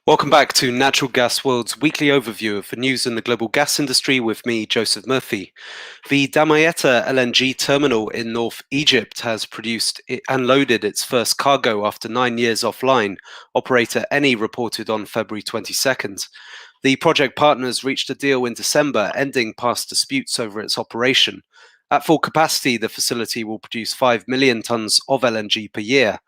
Welcome back to Natural Gas World's weekly overview of the news in the global gas industry with me, Joseph Murphy. The Damietta LNG terminal in North Egypt has produced and loaded its first cargo after 9 years offline, operator Eni reported on February 22nd. The project partners reached a deal in December, ending past disputes over its operation. At full capacity, the facility will produce 5 million tons of LNG per year.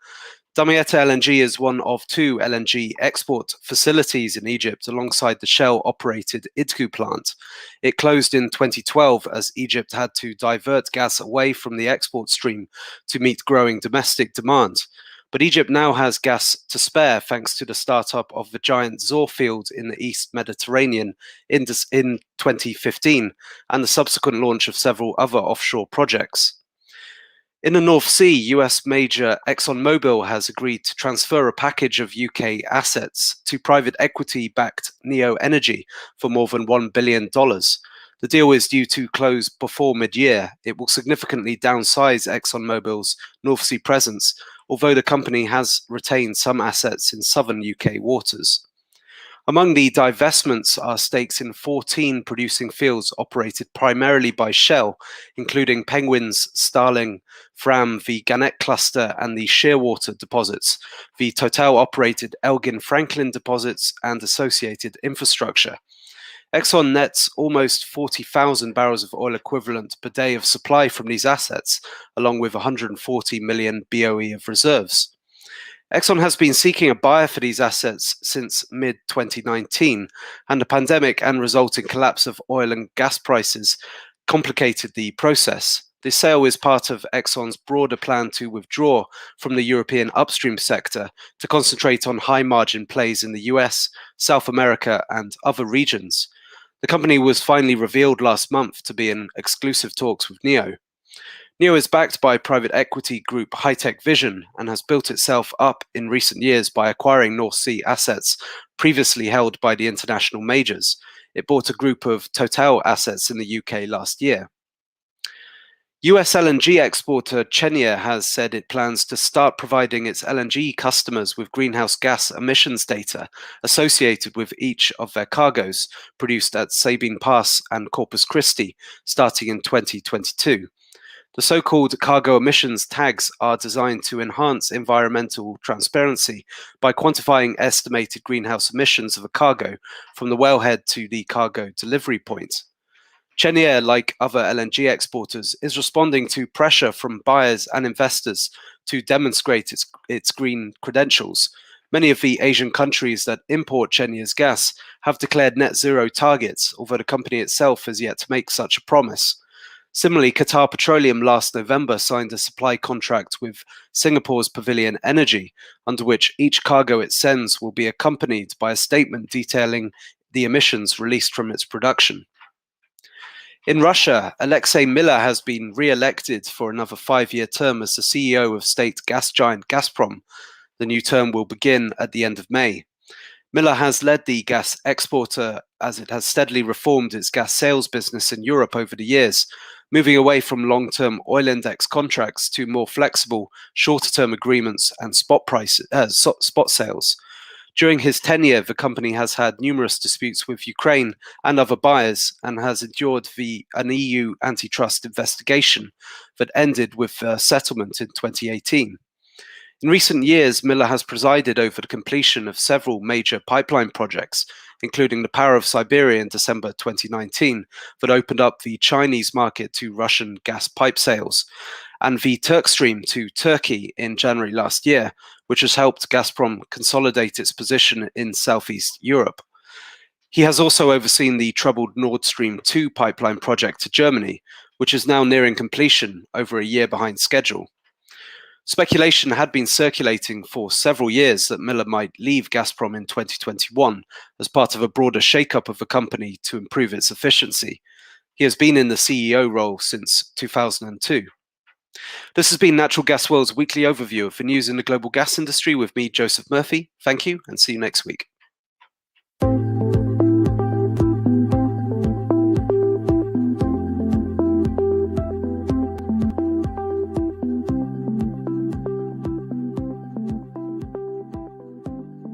Damietta LNG is one of two LNG export facilities in Egypt alongside the Shell-operated Idku plant. It closed in 2012 as Egypt had to divert gas away from the export stream to meet growing domestic demand. But Egypt now has gas to spare thanks to the startup of the giant Zohr field in the East Mediterranean in 2015 and the subsequent launch of several other offshore projects. In the North Sea, US major ExxonMobil has agreed to transfer a package of UK assets to private equity-backed Neo Energy for more than $1 billion. The deal is due to close before mid-year. It will significantly downsize ExxonMobil's North Sea presence, although the company has retained some assets in southern UK waters. Among the divestments are stakes in 14 producing fields operated primarily by Shell, including Penguins, Starling, Fram, the Gannet cluster, and the Shearwater deposits, the Total-operated Elgin Franklin deposits, and associated infrastructure. Exxon nets almost 40,000 barrels of oil equivalent per day of supply from these assets, along with 140 million BOE of reserves. Exxon has been seeking a buyer for these assets since mid-2019, and the pandemic and resulting collapse of oil and gas prices complicated the process. This sale is part of Exxon's broader plan to withdraw from the European upstream sector to concentrate on high-margin plays in the US, South America, and other regions. The company was finally revealed last month to be in exclusive talks with Neo. Neo is backed by private equity group High-Tech Vision and has built itself up in recent years by acquiring North Sea assets previously held by the international majors. It bought a group of Total assets in the UK last year. US LNG exporter Cheniere has said it plans to start providing its LNG customers with greenhouse gas emissions data associated with each of their cargoes produced at Sabine Pass and Corpus Christi starting in 2022. The so-called cargo emissions tags are designed to enhance environmental transparency by quantifying estimated greenhouse emissions of a cargo from the wellhead to the cargo delivery point. Cheniere, like other LNG exporters, is responding to pressure from buyers and investors to demonstrate its green credentials. Many of the Asian countries that import Cheniere's gas have declared net zero targets, although the company itself has yet to make such a promise. Similarly, Qatar Petroleum last November signed a supply contract with Singapore's Pavilion Energy, under which each cargo it sends will be accompanied by a statement detailing the emissions released from its production. In Russia, Alexei Miller has been re-elected for another 5-year term as the CEO of state gas giant Gazprom. The new term will begin at the end of May. Miller has led the gas exporter as it has steadily reformed its gas sales business in Europe over the years, moving away from long-term oil index contracts to more flexible, shorter-term agreements and spot sales. During his tenure, the company has had numerous disputes with Ukraine and other buyers and has endured an EU antitrust investigation that ended with a settlement in 2018. In recent years, Miller has presided over the completion of several major pipeline projects, including the Power of Siberia in December 2019, that opened up the Chinese market to Russian gas pipe sales, and the Turkstream to Turkey in January last year, which has helped Gazprom consolidate its position in Southeast Europe. He has also overseen the troubled Nord Stream 2 pipeline project to Germany, which is now nearing completion, over a year behind schedule. Speculation had been circulating for several years that Miller might leave Gazprom in 2021 as part of a broader shake-up of the company to improve its efficiency. He has been in the CEO role since 2002. This has been Natural Gas World's weekly overview of the news in the global gas industry with me, Joseph Murphy. Thank you, and see you next week.